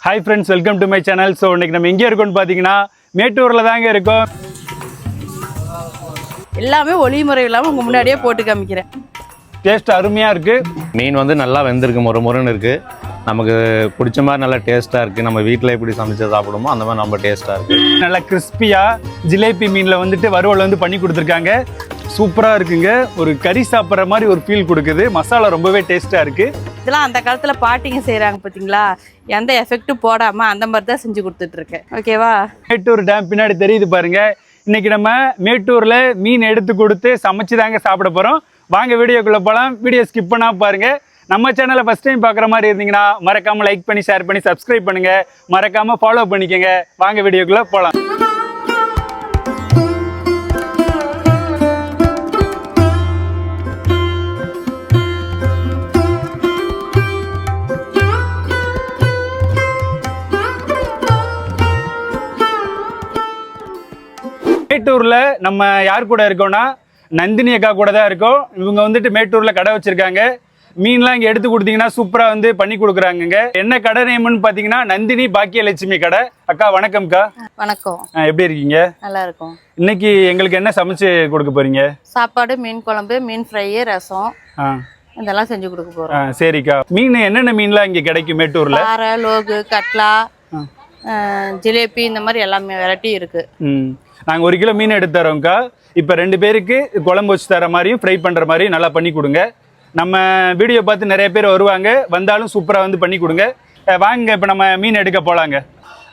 Hi friends, welcome to my channel. So இன்னைக்கு நம்ம எங்க இருக்கோம்னு பாத்தீங்கன்னா மேட்டூர்ல தாங்க இருக்கோம். எல்லாமே ஒளி முறை இல்லாம உங்க முன்னாடியே போட்டு காமிக்கிறேன். டேஸ்ட் அருமையா இருக்கு. மீன் வந்து நல்லா வெந்திருக்கு, முறுமுறுன்னு இருக்கு. நமக்கு பிடிச்ச மாதிரி நல்லா டேஸ்ட்டாக இருக்குது. நம்ம வீட்டில் எப்படி சமைச்சு சாப்பிடுமோ அந்த மாதிரி நம்ம டேஸ்ட்டாக இருக்குது. நல்லா கிறிஸ்பியாக ஜிலேபி மீனில் வந்துட்டு வறுவல் வந்து பண்ணி கொடுத்துருக்காங்க. சூப்பராக இருக்குங்க. ஒரு கறி சாப்பிட்ற மாதிரி ஒரு ஃபீல் கொடுக்குது. மசாலா ரொம்பவே டேஸ்ட்டாக இருக்குது. இதெல்லாம் அந்த காலத்தில் பாட்டிங்க செய்கிறாங்க பார்த்தீங்களா, எந்த எஃபெக்ட்டும் போடாமல் அந்த மாதிரி தான் செஞ்சு கொடுத்துட்ருக்கேன். ஓகேவா? மேட்டூர் டேம் பின்னாடி தெரியுது பாருங்க. இன்னைக்கு நம்ம மேட்டூரில் மீன் எடுத்து கொடுத்து சமைச்சு தாங்க சாப்பிட போகிறோம். வாங்க வீடியோக்குள்ளே போகலாம். வீடியோ ஸ்கிப் பண்ணாமல் பாருங்கள். நம்ம சேனலை ஃபஸ்ட் டைம் பார்க்குற மாதிரி இருந்தீங்கன்னா மறக்காமல் லைக் பண்ணி ஷேர் பண்ணி சப்ஸ்கிரைப் பண்ணுங்கள். மறக்காமல் ஃபாலோ பண்ணிக்கோங்க. வாங்க வீடியோக்குள்ளே போகலாம். மேட்டூரில் நம்ம யார் கூட இருக்கோம்னா நந்தினி அக்கா கூட தான் இருக்கோம். இவங்க வந்துட்டு மேட்டூரில் கடை வச்சுருக்காங்க. மீன்லாம் இங்கே எடுத்து கொடுத்தீங்கன்னா சூப்பராக வந்து பண்ணி கொடுக்குறாங்க. என்ன கடை நேம்னு பார்த்தீங்கன்னா நந்தினி பாக்கியலட்சுமி கடை. அக்கா வணக்கம்க்கா. வணக்கம். எப்படி இருக்கீங்க? நல்லா இருக்கும். இன்னைக்கு எங்களுக்கு என்ன சமைச்சு கொடுக்க போறீங்க? சாப்பாடு, மீன் குழம்பு, மீன் ஃப்ரை, ரசம் இதெல்லாம் செஞ்சு கொடுக்க போகிறோம். சரிக்கா. மீன் என்னென்ன மீன்லாம் இங்கே கிடைக்கும் மேட்டூரில்? பாறை, லோகு, கட்லா, ஜிலேபி, இந்த மாதிரி எல்லாமே வெரைட்டி இருக்கு. நாங்கள் 1 கிலோ மீன் எடுத்து தரோம்க்கா. இப்போ 2 பேருக்கு குழம்பு வச்சு தர மாதிரியும் ஃப்ரை பண்ணுற மாதிரியும் நல்லா பண்ணி கொடுங்க. நம்ம வீடியோ பார்த்து நிறைய பேர் வருவாங்க. வந்தாலும் சூப்பராக வந்து பண்ணி கொடுங்க. வாங்க இப்போ நம்ம மீன் எடுக்க போகலாங்க.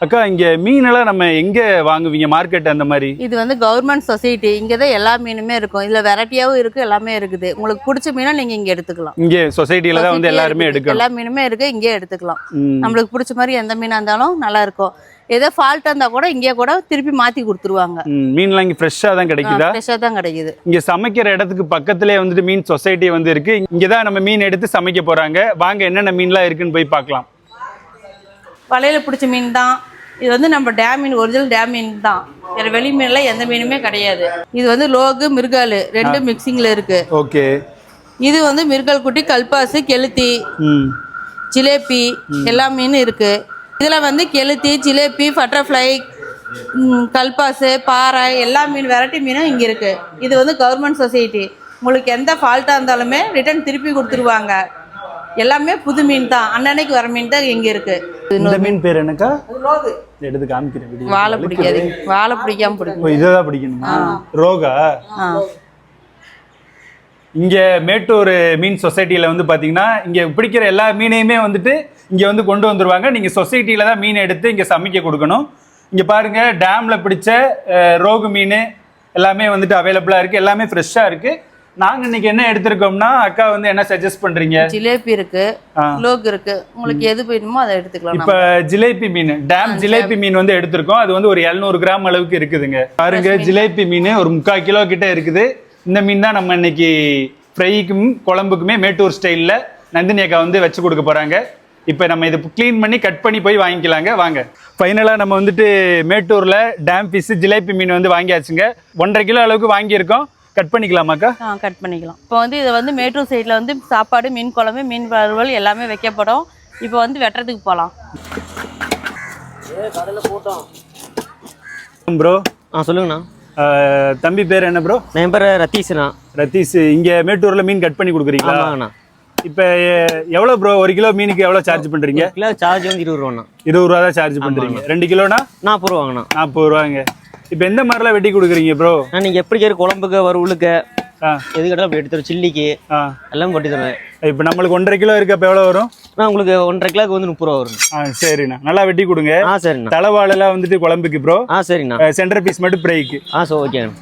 அக்கா, இங்கே மீனெல்லாம் நம்ம எங்கே வாங்குவீங்க? மார்க்கெட் அந்த மாதிரி? இது வந்து கவர்மெண்ட் சொசைட்டி. இங்கே தான் எல்லா மீனுமே இருக்கும். இதில் வெரைட்டியாகவும் இருக்குது, எல்லாமே இருக்குது. உங்களுக்கு பிடிச்ச மீனை நீங்கள் இங்கே எடுத்துக்கலாம். இங்கே சொசைட்டியில் தான் வந்து எல்லாருமே எடுக்கலாம். எல்லா மீனுமே இருக்குது, இங்கே எடுத்துக்கலாம். நம்மளுக்கு பிடிச்ச மாதிரி எந்த மீனாக இருந்தாலும் நல்லா இருக்கும். ஏதோ ஃபால்ட்டாக இருந்தால் கூட இங்கே கூட திருப்பி மாற்றி கொடுத்துருவாங்க. மீன்லாம் இங்கே ஃப்ரெஷ்ஷாக தான் கிடைக்குதா? ஃப்ரெஷ்ஷாக தான் கிடைக்குது. இங்கே சமைக்கிற இடத்துக்கு பக்கத்துலேயே வந்துட்டு மீன் சொசைட்டி வந்து இருக்கு. இங்கே தான் நம்ம மீன் எடுத்து சமைக்க போகிறாங்க. வாங்க என்னென்ன மீன்லாம் இருக்குன்னு போய் பார்க்கலாம். வலையில் பிடிச்ச மீன் தான் இது. வந்து நம்ம டேம் மீன், ஒரிஜினல் டேம் மீன் தான். வேறு வெளி மீன்லாம் எந்த மீனுமே கிடையாது. இது வந்து லோகு, மிருகாலு 2 மிக்சிங்கில் இருக்கு. ஓகே. இது வந்து மிருகால் குட்டி, கல்பாசு, கெளுத்தி, ஜிலேபி எல்லா மீனும் இருக்கு. இதில் வந்து கெளுத்தி, ஜிலேபி, பட்டர்ஃப்ளை, கல்பாசு, பாறை எல்லா மீன் வெரைட்டி மீனும் இங்கே இருக்கு. இது வந்து கவர்மெண்ட் சொசைட்டி. உங்களுக்கு எந்த ஃபால்ட்டாக இருந்தாலுமே ரிட்டர்ன் திருப்பி கொடுத்துருவாங்க. எல்லாமே புது மீன் தான். அன்னன்னைக்கு வர மீன் தான் இங்கே இருக்கு. இந்த மீன் பேர் என்னக்கா? எடுத்து காமிக்கிறேன். வாழை பிடிக்காது, வாழை பிடிக்காம பிடிக்கும். இதான் பிடிக்கணுமா? ரோகா. இங்கே மேட்டூர் மீன் சொசைட்டியில் வந்து பார்த்தீங்கன்னா இங்கே பிடிக்கிற எல்லா மீனையுமே வந்துட்டு இங்கே வந்து கொண்டு வந்துடுவாங்க. நீங்கள் சொசைட்டியில் தான் மீன் எடுத்து இங்கே சமைக்க கொடுக்கணும். இங்கே பாருங்கள், டேமில் பிடிச்ச ரோகு மீன் எல்லாமே வந்துட்டு அவைலபிளாக இருக்குது. எல்லாமே ஃப்ரெஷ்ஷாக இருக்குது. நாங்கள் இன்னைக்கு என்ன எடுத்திருக்கோம்னா, அக்கா வந்து என்ன சஜஸ்ட் பண்ணுறீங்க? ஜிலேபி இருக்கு, லோகு இருக்கு. உங்களுக்கு எது வேணுமோ அதை எடுத்துக்கலாம். இப்போ ஜிலேபி மீன், டேம் ஜிலேபி மீன் வந்து எடுத்திருக்கோம். அது வந்து ஒரு 700 கிராம் அளவுக்கு இருக்குதுங்க. பாருங்க, ஜிலேபி மீன் ஒரு 3/4 கிலோ கிட்ட இருக்குது. இந்த மீன் தான் நம்ம இன்னைக்கு ஃப்ரைக்கும் குழம்புக்குமே மேட்டூர் ஸ்டைலில் நந்தினி அக்கா வந்து வச்சு கொடுக்க போகிறாங்க. இப்போ நம்ம இதை க்ளீன் பண்ணி கட் பண்ணி போய் வாங்கிக்கலாங்க. வாங்க. ஃபைனலாக நம்ம வந்துட்டு மேட்டூரில் டேம் ஃபிஷ் ஜிலேபி மீன் வந்து வாங்கியாச்சுங்க. 1.5 கிலோ அளவுக்கு வாங்கியிருக்கோம். கட் பண்ணிக்கலாமாக்கா? கட் பண்ணிக்கலாம். இப்போ வந்து இதை வந்து மேட்டூர் சைடில் வந்து சாப்பாடு, மீன் குழம்பு, மீன் வறுவல் எல்லாமே வைக்கப்படும். இப்போ வந்து வெட்டுறதுக்கு போகலாம். ப்ரோ. சொல்லுங்கண்ணா. தம்பி பேர் என்ன ப்ரோ? என் பேர் ரத்தீஷ்ண்ணா. ரத்தீஷ். இங்கே மேட்டூரில் மீன் கட் பண்ணி கொடுக்குறீங்களா? ஆமாங்கண்ணா. இப்போ எவ்வளோ ப்ரோ? 1 கிலோ மீனுக்கு எவ்வளோ சார்ஜ் பண்ணுறீங்க? கிலோ சார்ஜ் வந்து 20 ரூபாண்ணா. 20 ரூபா தான் சார்ஜ் பண்ணுறீங்க. 2 கிலோனா 40 ரூபாங்கண்ணா. 40 ரூபாங்க. இப்போ எந்த மாதிரிலாம் வெட்டி கொடுக்குறீங்க ப்ரோ? நீங்கள் எப்படி கேட்குற குழம்புக்கு, வறுவலுக்கு, எது கேட்டாலும் அப்படி எடுத்து சில்லிக்கு எல்லாம் கொட்டி தருவேன். இப்போ நம்மளுக்கு 1.5 கிலோ இருக்கு. அப்போ எவ்வளோ வரும்? உங்களுக்கு 1.5 கிலோக்கு வந்து 30 ரூபா வரும். சரிண்ணா. நல்லா வெட்டி கொடுங்க. சரிண்ணா. தலைவாழெல்லாம் வந்துட்டு குழம்புக்கு ப்ரோ. சரிண்ணா. சென்டர் பீஸ் மட்டும் ஃப்ரைக்கு. ஓகேண்ணா.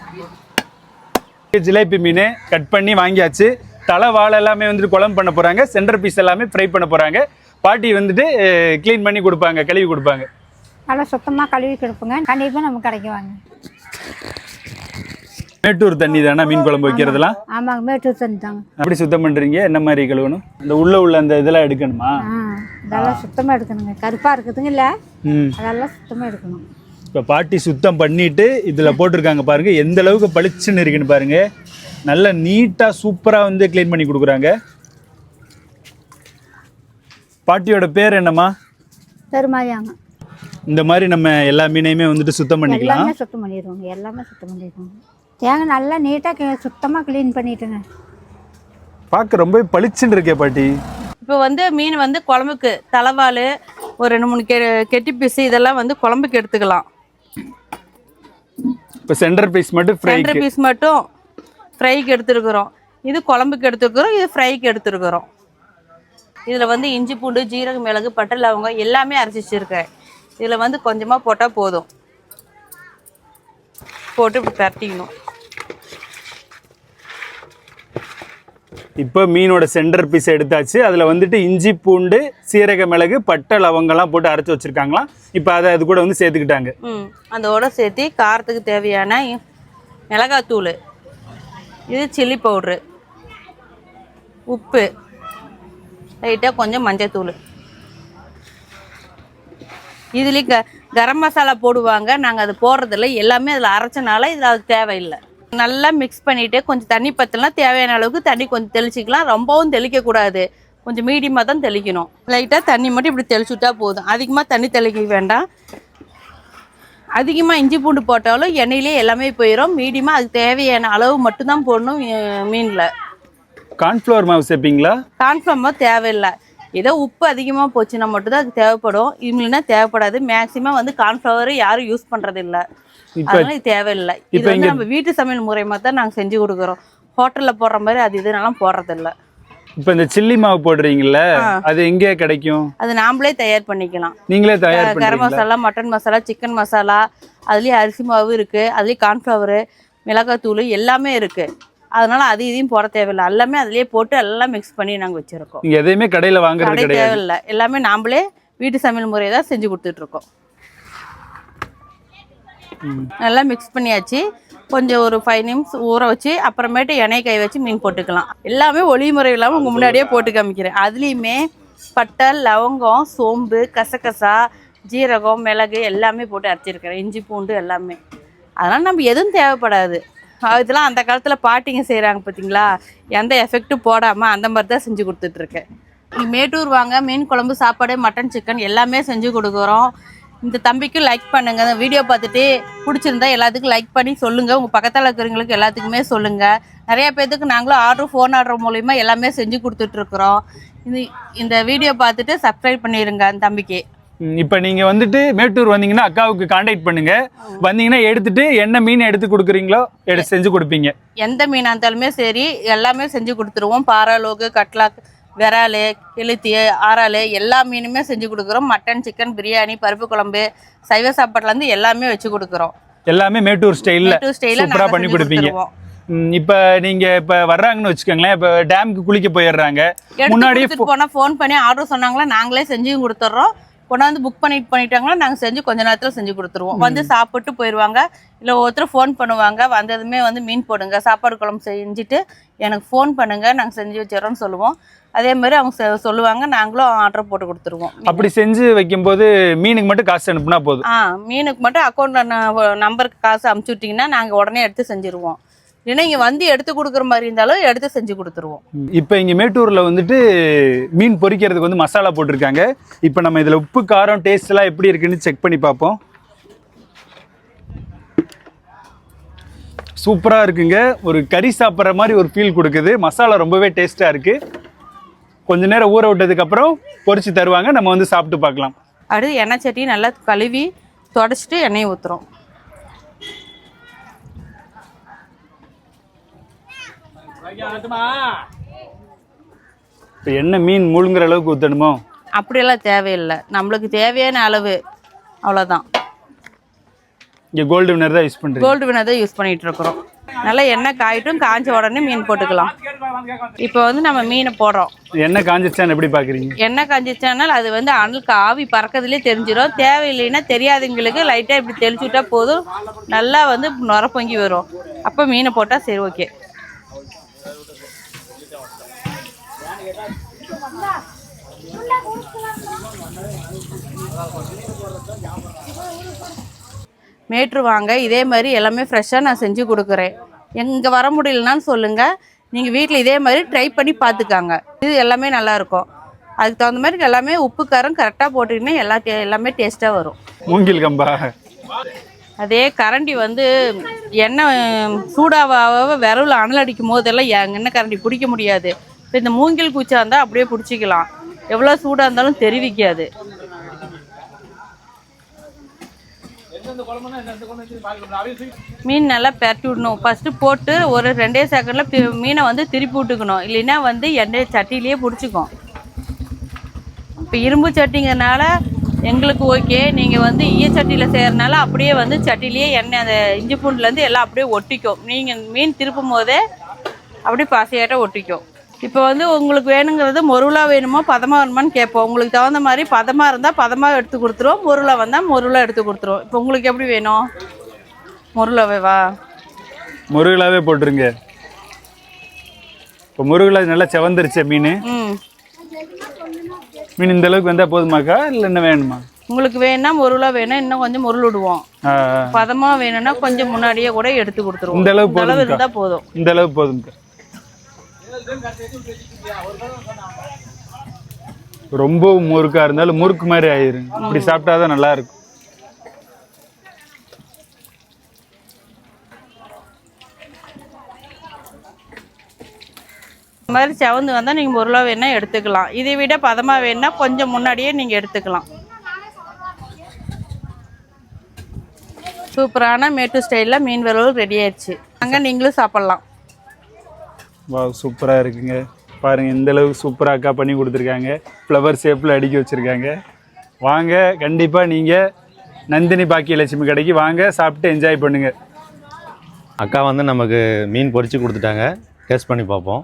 ஜிலேபி மீன் கட் பண்ணி வாங்கியாச்சு. தலைவாழை எல்லாமே வந்துட்டு குழம்பு பண்ண போகிறாங்க. சென்டர் பீஸ் எல்லாமே ஃப்ரை பண்ண போகிறாங்க. பாட்டி வந்துட்டு க்ளீன் பண்ணி கொடுப்பாங்க, கழுவி கொடுப்பாங்க. நல்லா சுத்தமாக கழுவி கொடுப்போங்க. கண்டிப்பாக நம்ம கடைக்கு வாங்க. மேட்டூர் தண்ணி தானே மீன் குழம்பு வைக்கிறதுலாம்? ஆமாங்க, மேட்டூர் தண்ணி தாங்க. அப்படி சுத்தம் பண்ணுறீங்க? என்ன மாதிரி கழுவணும்? இந்த உள்ள அந்த இதெல்லாம் எடுக்கணுமா? அதெல்லாம் சுத்தமாக எடுக்கணுங்க. கருப்பாக இருக்குதுங்க இல்லை, அதெல்லாம் சுத்தமாக எடுக்கணும். இப்போ பாட்டி சுத்தம் பண்ணிட்டு இதில் போட்டிருக்காங்க பாருங்க. எந்த அளவுக்கு பளிச்சுன்னு இருக்குன்னு பாருங்க. நல்ல நீட்டாக சூப்பராக வந்து க்ளீன் பண்ணி கொடுக்குறாங்க. பாட்டியோட பேர் என்னம்மா? பெருமாயாங்க. இந்த மாதிரி நம்ம எல்லா மீனையுமே வந்துட்டு சுத்தம் பண்ணிக்கலாம். எல்லாமே சுத்தம் பண்ணிடுவோங்க, எல்லாமே சுத்தம் பண்ணிடுவோங்க. தேங்காய் நல்லா நீட்டாக சுத்தமாக க்ளீன் பண்ணிட்டுங்க. பார்க்க ரொம்ப பளிச்சுன்னு இருக்கே பாட்டி. இப்போ வந்து மீன் வந்து குழம்புக்கு தலைவால் ஒரு 2-3 கெட்டி பீஸு இதெல்லாம் வந்து குழம்புக்கு எடுத்துக்கலாம். இப்போ சென்டர் பீஸ் மட்டும் சென்டர் பீஸ் மட்டும் ஃப்ரைக்கு எடுத்துருக்குறோம். இது குழம்புக்கு எடுத்துருக்குறோம், இது ஃப்ரைக்கு எடுத்துருக்குறோம். இதில் வந்து இஞ்சி பூண்டு ஜீரகம் மிளகு பட்டை லவங்கம் எல்லாமே அரைச்சி வச்சுருக்கேன். இதில் வந்து கொஞ்சமாக போட்டால் போதும். போட்டு இப்படி பரட்டிக்கணும். இப்போ மீனோட சென்டர் பீஸ் எடுத்தாச்சு. அதில் வந்துட்டு இஞ்சி பூண்டு சீரக மிளகு பட்டை லவங்கெல்லாம் போட்டு அரைச்சி வச்சுருக்காங்களாம். இப்போ அதை அது கூட வந்து சேர்த்துக்கிட்டாங்க. அதோட சேர்த்து காரத்துக்கு தேவையான மிளகாத்தூள், இது சில்லி பவுட்ரு, உப்பு, லைட்டாக கொஞ்சம் மஞ்சத்தூள். இதுலேயும் கரம் மசாலா போடுவாங்க. நாங்கள் அது போடுறதில்ல, எல்லாமே அதில் அரைச்சனால இதில் அது தேவையில்லை. நல்லா மிக்ஸ் பண்ணிவிட்டு கொஞ்சம் தண்ணி பற்றலாம், தேவையான அளவுக்கு தண்ணி கொஞ்சம் தெளிச்சிக்கலாம். ரொம்பவும் தெளிக்கக்கூடாது, கொஞ்சம் மீடியமாக தான் தெளிக்கணும். லைட்டாக தண்ணி மட்டும் இப்படி தெளிச்சு விட்டா போதும். அதிகமாக தண்ணி தெளிக்க வேண்டாம். அதிகமாக இஞ்சி பூண்டு போட்டாலும் எண்ணெயிலே எல்லாமே போயிடும். மீடியமாக அதுக்கு தேவையான அளவு மட்டும்தான் போடணும் மீனில். கார்ன்ஃப்ளவர் மாவு சேர்ப்பீங்களா? கார்ன்ஃப்ளவர் மாவு தேவையில்லை. ஏதோ உப்பு அதிகமாக போச்சுன்னா மட்டும்தான் அது தேவைப்படும். இல்லைன்னா தேவைப்படாது. மேக்ஸிமம் வந்து கார்ன்ஃப்ளவர் யாரும் யூஸ் பண்ணுறதில்ல, அதனால இது தேவையில்லை. இது வந்து நம்ம வீட்டு சமையல் முறையமாக தான் நாங்கள் செஞ்சு கொடுக்குறோம். ஹோட்டலில் போடுற மாதிரி அது இதனாலும் போடுறதில்ல. இப்போ இந்த சில்லி மாவு போடுறீங்கல்ல, அது எங்கே கிடைக்கும்? அது நாமளே தயார் பண்ணிக்கலாம். நீங்களே தயார் பண்ணுவீங்களா? கரம் மசாலா, மட்டன் மசாலா, சிக்கன் மசாலா, அதுலேயே அரிசி மாவு இருக்குது, அதுலேயே கார்ன்ஃப்ளவரு, மிளகாத்தூள் எல்லாமே இருக்குது. அதனால அது இதையும் போட தேவையில்லை. எல்லாமே அதுலேயே போட்டு எல்லாம் மிக்ஸ் பண்ணி நாங்கள் வச்சுருக்கோம். நீங்கள் எதையுமே கடையில் வாங்குறது கிடையாது? தேவையில்லை. எல்லாமே நாமளே வீட்டு சமையல் முறையை தான் செஞ்சு கொடுத்துட்ருக்கோம். நல்லா மிக்ஸ் பண்ணியாச்சு. கொஞ்சம் ஒரு 5 நிமிஷம் ஊற வச்சு அப்புறமேட்டு எண்ணெய் கை வச்சு மீன் போட்டுக்கலாம். எல்லாமே ஒளி முறை இல்லாமல் உங்கள் முன்னாடியே போட்டு காமிக்கிறேன். அதுலேயுமே பட்டை லவங்கம் சோம்பு கசகசா ஜீரகம் மிளகு எல்லாமே போட்டு அரைச்சிருக்கிறேன், இஞ்சி பூண்டு எல்லாமே. அதனால் நம்ம எதுவும் தேவைப்படாது. இதெல்லாம் அந்த காலத்தில் பாட்டிங்க செய்கிறாங்க பார்த்தீங்களா, எந்த எஃபெக்ட்டும் போடாமல் அந்த மாதிரி தான் செஞ்சு கொடுத்துட்ருக்கேன். நீங்கள் மேட்டூர் வாங்க, மீன் குழம்பு சாப்பாடு மட்டன் சிக்கன் எல்லாமே செஞ்சு கொடுக்குறோம். இந்த தம்பிக்கு லைக் பண்ணுங்கள். இந்த வீடியோ பார்த்துட்டு பிடிச்சிருந்தா எல்லாத்துக்கும் லைக் பண்ணி சொல்லுங்கள். உங்கள் பக்கத்தில் இருக்கிறவங்களுக்கு எல்லாத்துக்குமே சொல்லுங்கள். நிறையா பேர்த்துக்கு நாங்களும் ஃபோன் ஆர்டர் மூலிமா எல்லாமே செஞ்சு கொடுத்துட்ருக்குறோம். இந்த வீடியோ பார்த்துட்டு சப்ஸ்கிரைப் பண்ணிடுங்க அந்த தம்பிக்கு. இப்போ நீங்கள் வந்துட்டு மேட்டூர் வந்தீங்கன்னா அக்காவுக்கு கான்டாக்ட் பண்ணுங்க. வந்தீங்கன்னா எடுத்துட்டு என்ன மீன் எடுத்து கொடுக்குறீங்களோ எடுத்து செஞ்சு கொடுப்பீங்க. எந்த மீனாக இருந்தாலுமே சரி எல்லாமே செஞ்சு கொடுத்துருவோம். பாறை லோகு கட்லா விரால் கெளுத்தி ஆறால் எல்லா மீனுமே செஞ்சு கொடுக்குறோம். மட்டன் சிக்கன் பிரியாணி பருப்பு குழம்பு சைவ சாப்பாட்டுலேருந்து எல்லாமே வச்சு கொடுக்குறோம். எல்லாமே மேட்டூர் ஸ்டைலில் சூப்பராக பண்ணி கொடுப்பீங்க. இப்போ நீங்கள் இப்போ வர்றாங்கன்னு வச்சுக்கோங்களேன், இப்போ டேமுக்கு குளிக்க போயிடுறாங்க, முன்னாடியே போனால் ஃபோன் பண்ணி ஆர்டர் சொன்னாங்களா நாங்களே செஞ்சும் கொடுத்துட்றோம். கொண்டாந்து புக் பண்ணிட்டாங்கன்னா நாங்கள் செஞ்சு கொஞ்ச நேரத்தில் செஞ்சு கொடுத்துருவோம். வந்து சாப்பிட்டு போயிடுவாங்க. இல்லை ஒவ்வொருத்தர் ஃபோன் பண்ணுவாங்க, வந்ததுமே வந்து மீன் போடுங்க சாப்பாடு குழம்பு செஞ்சுட்டு எனக்கு ஃபோன் பண்ணுங்கள் நாங்கள் செஞ்சு வச்சிடறோம்னு சொல்லுவோம். அதே மாதிரி அவங்க சொல்லுவாங்க, நாங்களும் ஆர்டர் போட்டு கொடுத்துருவோம். அப்படி செஞ்சு வைக்கும்போது மீனுக்கு மட்டும் காசு அனுப்புனா போதும்? மீனுக்கு மட்டும் அக்கௌண்ட் நம்பருக்கு காசு அனுப்பிச்சி விட்டிங்கன்னா நாங்கள் உடனே எடுத்து செஞ்சுருவோம். இல்லைன்னா இங்கே வந்து எடுத்து கொடுக்குற மாதிரி இருந்தாலும் எடுத்து செஞ்சு கொடுத்துருவோம். இப்போ இங்கே மேட்டூரில் வந்துட்டு மீன் பொரிக்கிறதுக்கு வந்து மசாலா போட்டிருக்காங்க. இப்போ நம்ம இதில் உப்பு காரம் டேஸ்ட்லாம் எப்படி இருக்குன்னு செக் பண்ணி பார்ப்போம். சூப்பராக இருக்குங்க. ஒரு கறி சாப்பிட்ற மாதிரி ஒரு ஃபீல் கொடுக்குது. மசாலா ரொம்பவே டேஸ்ட்டாக இருக்குது. கொஞ்ச நேரம் ஊற விட்டதுக்கப்புறம் பொரிச்சு தருவாங்க, நம்ம வந்து சாப்பிட்டு பார்க்கலாம். அடுத்து எண்ணெய் சட்டி நல்லா கழுவி தொடச்சிட்டு எண்ணெயை ஊற்றுறோம். இப்போ என்ன மீன் முழுங்குற அளவுக்கு ஊற்றணுமோ? அப்படியெல்லாம் தேவையில்லை, நம்மளுக்கு தேவையான அளவு அவ்வளோதான். இங்கே கோல்டு வினர் தான் யூஸ் பண்ணுறோம். கோல்டு வினர் தான் யூஸ் பண்ணிகிட்டு இருக்கிறோம். நல்லா எண்ணெய் காயிட்டும், காய்ஞ்ச உடனே மீன் போட்டுக்கலாம். இப்போ வந்து நம்ம மீனை போடுறோம். எண்ணெய் காஞ்சிச்சான்னு எப்படி பார்க்குறீங்க? எண்ணெய் காஞ்சிச்சானால் அது வந்து அனலுக்கு ஆவி பறக்கிறதுலே தெரிஞ்சிடும். தேவையில்லைன்னா தெரியாதவங்களுக்கு லைட்டாக இப்படி தெளிச்சு விட்டா போதும், நல்லா வந்து நுர பொங்கி வரும். அப்போ மீனை போட்டால் சரி ஓகே. மேட்ரு வாங்க, இதே மாதிரி எல்லாமே ஃப்ரெஷ்ஷாக நான் செஞ்சு கொடுக்குறேன். எங்கே வர முடியலனான்னு சொல்லுங்கள், நீங்கள் வீட்டில் இதே மாதிரி ட்ரை பண்ணி பார்த்துக்காங்க. இது எல்லாமே நல்லாயிருக்கும். அதுக்கு தகுந்த மாதிரி எல்லாமே உப்பு காரம் கரெக்டாக போட்டுக்கிட்டீங்கன்னா எல்லாமே டேஸ்ட்டாக வரும். மூங்கில் கம்பா. அதே கரண்டி வந்து எண்ணெய் சூடாக விரவில் அனல் அடிக்கும் போதெல்லாம் எண்ணெய் கரண்டி பிடிக்க முடியாது. இப்போ இந்த மூங்கில் குச்சா இருந்தால் அப்படியே பிடிச்சிக்கலாம். எவ்வளோ சூடாக இருந்தாலும் தெரிவிக்காது. மீன் நல்லா பரட்டி விடணும். ஃபஸ்ட்டு போட்டு ஒரு 2 செகண்டில் மீனை வந்து திருப்பி விட்டுக்கணும். இல்லைன்னா வந்து எண்ணெய் சட்டிலேயே பிடிச்சிக்கும். இப்போ இரும்பு சட்டிங்கிறனால எங்களுக்கு ஓகே. நீங்கள் வந்து ஈயச்சட்டியில் செய்கிறனால அப்படியே வந்து சட்டிலேயே எண்ணெய் அந்த இஞ்சி பூண்டுலேருந்து எல்லாம் அப்படியே ஒட்டிக்கும். நீங்கள் மீன் திருப்பும் போதே அப்படியே பாசையாட்ட ஒட்டிக்கும். இப்போ வந்து உங்களுக்கு வேணுங்கிறது மொருளாக வேணுமோ பதமாக வேணுமான்னு கேட்போம். உங்களுக்கு தகுந்த மாதிரி பதமாக இருந்தால் பதமாக எடுத்து கொடுத்துருவோம். மொருளாக வந்தால் மொருளாக எடுத்து கொடுத்துருவோம். இப்போ உங்களுக்கு எப்படி வேணும்? மொருளாவேவா? முருகலாவே போட்டுருங்க. இப்போ முருகலா நல்லா செவந்துருச்சு மீன். மீன் இந்த அளவுக்கு வந்தால் போதுமாக்கா இல்லை என்ன வேணுமா? உங்களுக்கு வேணும்னா மொருளாக வேணும், இன்னும் கொஞ்சம் மொருள் விடுவோம். பதமாக வேணும்னா கொஞ்சம் முன்னாடியே கூட எடுத்து கொடுத்துருவோம். இந்த அளவு இருந்தால் போதும். இந்த அளவு போதும்க்கா. ரொம்ப முறுக்கா இருந்தாலும் முறுக்கு மாதிரி ஆயிரும். இப்படி சாப்பிட்டாதான் நல்லா இருக்கும். இந்த மாதிரி செவந்து வந்தால் நீங்கள் பொருளா வேணா எடுத்துக்கலாம். இதை விட பதமாக வேணுன்னா கொஞ்சம் முன்னாடியே நீங்கள் எடுத்துக்கலாம். சூப்பரான மேட்டூர் ஸ்டைலில் மீன் வறுவல் ரெடி ஆயிடுச்சு. அங்கே நீங்களும் சாப்பிட்லாம். வா, சூப்பராக இருக்குங்க. பாருங்கள் இந்த அளவுக்கு சூப்பராக அக்கா பண்ணி கொடுத்துருக்காங்க. ஃப்ளவர் ஷேப்பில் அடுக்கி வச்சுருக்காங்க. வாங்க, கண்டிப்பாக நீங்கள் நந்தினி பாக்கியலட்சுமி கடைக்கு வாங்க, சாப்பிட்டு என்ஜாய் பண்ணுங்கள். அக்கா வந்து நமக்கு மீன் பொரிச்சு கொடுத்துட்டாங்க. டேஸ்ட் பண்ணி பார்ப்போம்.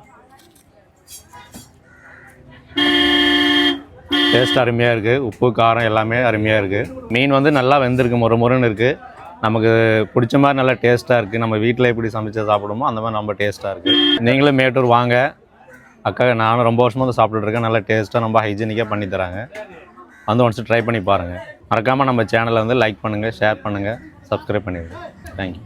டேஸ்ட் அருமையாக இருக்குது. உப்பு காரம் எல்லாமே அருமையாக இருக்குது. மீன் வந்து நல்லா வெந்திருக்கு, முறுன்னு இருக்குது. நமக்கு பிடிச்ச மாதிரி நல்லா டேஸ்ட்டாக இருக்குது. நம்ம வீட்டில் எப்படி சமைச்சு சாப்பிடுமோ அந்த மாதிரி ரொம்ப டேஸ்ட்டாக இருக்குது. நீங்களும் மேட்டூர் வாங்க. அக்கா நானும் ரொம்ப வருஷமாக வந்து சாப்பிட்டுருக்கேன். நல்லா டேஸ்ட்டாக ரொம்ப ஹைஜீனிக்காக பண்ணி தராங்க. வந்து ஒன்ஸ் ட்ரை பண்ணி பாருங்கள். மறக்காமல் நம்ம சேனலை வந்து லைக் பண்ணுங்கள், ஷேர் பண்ணுங்கள், சப்ஸ்கிரைப் பண்ணிடுங்க. தேங்க்யூ.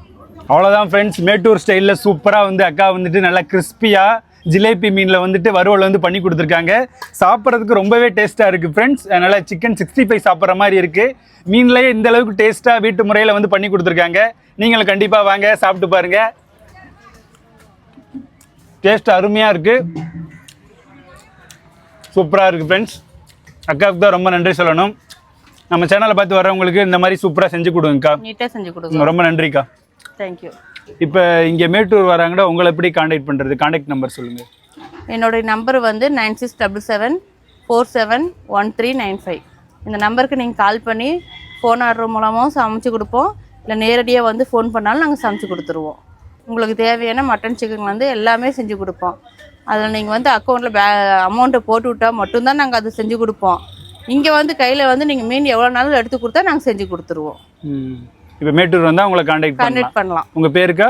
அவ்வளோதான் ஃப்ரெண்ட்ஸ். மேட்டூர் ஸ்டைலில் சூப்பராக வந்து அக்கா வந்துட்டு நல்லா கிறிஸ்பியாக ஜிலேபி மீனில் வந்துட்டு வறுவல் வந்து பண்ணி கொடுத்துருக்காங்க. சாப்பிட்றதுக்கு ரொம்பவே டேஸ்ட்டாக இருக்குது ஃப்ரெண்ட்ஸ். அதனால் சிக்கன் 65 சாப்பிட்ற மாதிரி இருக்குது. மீன்லேயே இந்த அளவுக்கு டேஸ்ட்டாக வீட்டு முறையில் வந்து பண்ணி கொடுத்துருக்காங்க. நீங்களும் கண்டிப்பாக வாங்க, சாப்பிட்டு பாருங்கள். டேஸ்ட் அருமையாக இருக்குது, சூப்பராக இருக்குது ஃப்ரெண்ட்ஸ். அக்காவுக்கு தான் ரொம்ப நன்றி சொல்லணும். நம்ம சேனலை பார்த்து வரவங்களுக்கு இந்த மாதிரி சூப்பராக செஞ்சு கொடுங்கக்கா. நீட்டாக செஞ்சு கொடுங்க. ரொம்ப நன்றிக்கா. தேங்க்யூ. இப்போ இங்கே மேட்டூர் வராங்கன்னா உங்களை எப்படி காண்டாக்ட் பண்ணுறது? காண்டாக்ட் நம்பர் சொல்லுங்கள். என்னோடய நம்பர் வந்து 9677471395. இந்த நம்பருக்கு நீங்கள் கால் பண்ணி ஃபோன் ஆர்டர் மூலமாகவும் சமைச்சு கொடுப்போம். இல்லை நேரடியாக வந்து ஃபோன் பண்ணாலும் நாங்கள் சமைச்சு கொடுத்துருவோம். உங்களுக்கு தேவையான மட்டன் சிக்கன் வந்து எல்லாமே செஞ்சு கொடுப்போம். அதில் நீங்கள் வந்து அக்கௌண்ட்டில் அமௌண்ட்டை போட்டு விட்டால் மட்டும்தான் நாங்கள் அதை செஞ்சு கொடுப்போம். இங்கே வந்து கையில் வந்து நீங்கள் மீன் எவ்வளோ நாளும் எடுத்து கொடுத்தா நாங்கள் செஞ்சு கொடுத்துருவோம். இப்போ மேட்டூர் வந்தால் உங்களை காண்டாக்ட் பண்ணலாம். உங்கள் பேருக்கா?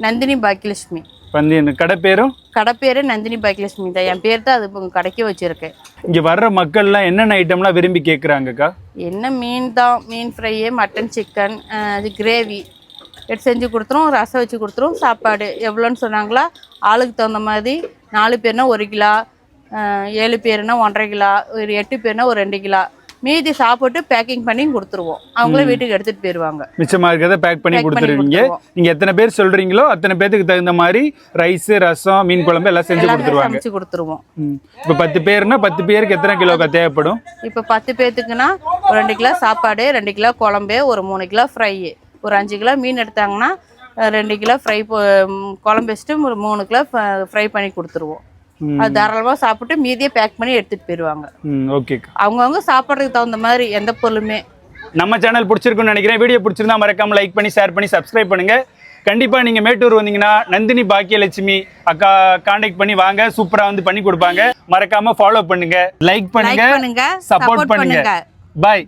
நந்தினி பாக்கியலட்சுமி. கடை பேரும்? கடை பேர் நந்தினி பாக்கியலட்சுமி தான். என் பேர் தான் அது இப்போ கடைக்கே வச்சுருக்கேன். இங்கே வர்ற மக்கள்லாம் என்னென்ன ஐட்டம்லாம் விரும்பி கேட்குறாங்கக்கா? என்ன மீன் தான், மீன் ஃப்ரையு, மட்டன் சிக்கன், அது கிரேவி எடுத்து செஞ்சு கொடுத்துரும். ரசம் வச்சு கொடுத்துரும். சாப்பாடு எவ்வளோன்னு சொன்னாங்களா ஆளுக்கு தகுந்த மாதிரி 4 பேர்னா 1 கிலோ, 7 பேர்னா 1.5 கிலோ, ஒரு 8 பேர்னா ஒரு 2 கிலோ மீதி சாப்பிட்டு பேக்கிங் பண்ணி கொடுத்துருவோம். அவங்களே வீட்டுக்கு எடுத்துகிட்டு போயிடுவாங்க. மிச்சமாக இருக்கிறத பேக் பண்ணி கொடுத்துருவீங்க. நீங்கள் எத்தனை பேர் சொல்கிறீங்களோ அத்தனை பேருக்கு தகுந்த மாதிரி ரைஸு, ரசம், மீன் குழம்பு எல்லாம் செஞ்சு கொடுத்துருவோம். இப்போ 10 பேர்னா 10 பேருக்கு எத்தனை கிலோக்கா தேவைப்படும்? இப்போ 10 பேர்த்துக்குன்னா ஒரு 2 கிலோ சாப்பாடு, 2 கிலோ குழம்பு, ஒரு 3 கிலோ ஃப்ரை, ஒரு 5 கிலோ மீன் எடுத்தாங்கன்னா 2 கிலோ ஃப்ரை குழம்பு வச்சுட்டு ஒரு 3 கிலோ ஃப்ரை பண்ணி கொடுத்துருவோம். அது தாராளமாக சாப்பிட்டு மீதியை பேக் பண்ணி எடுத்துகிட்டு போயிடுவாங்க. ஓகே. அவங்கவுங்க சாப்பிட்றதுக்கு தகுந்த மாதிரி எந்த பொருளுமே. நம்ம சேனல் பிடிச்சிருக்குன்னு நினைக்கிறேன். வீடியோ பிடிச்சிருந்தா மறக்காம லைக் பண்ணி ஷேர் பண்ணி சப்ஸ்கிரைப் பண்ணுங்க. கண்டிப்பாக நீங்கள் மேட்டூர் வந்தீங்கன்னா நந்தினி பாக்கியலட்சுமி அக்கா காண்டாக்ட் பண்ணி வாங்க. சூப்பராக வந்து பண்ணி கொடுப்பாங்க. மறக்காம ஃபாலோ பண்ணுங்க, லைக் பண்ணுங்க, சப்போர்ட் பண்ணுங்க. பாய்.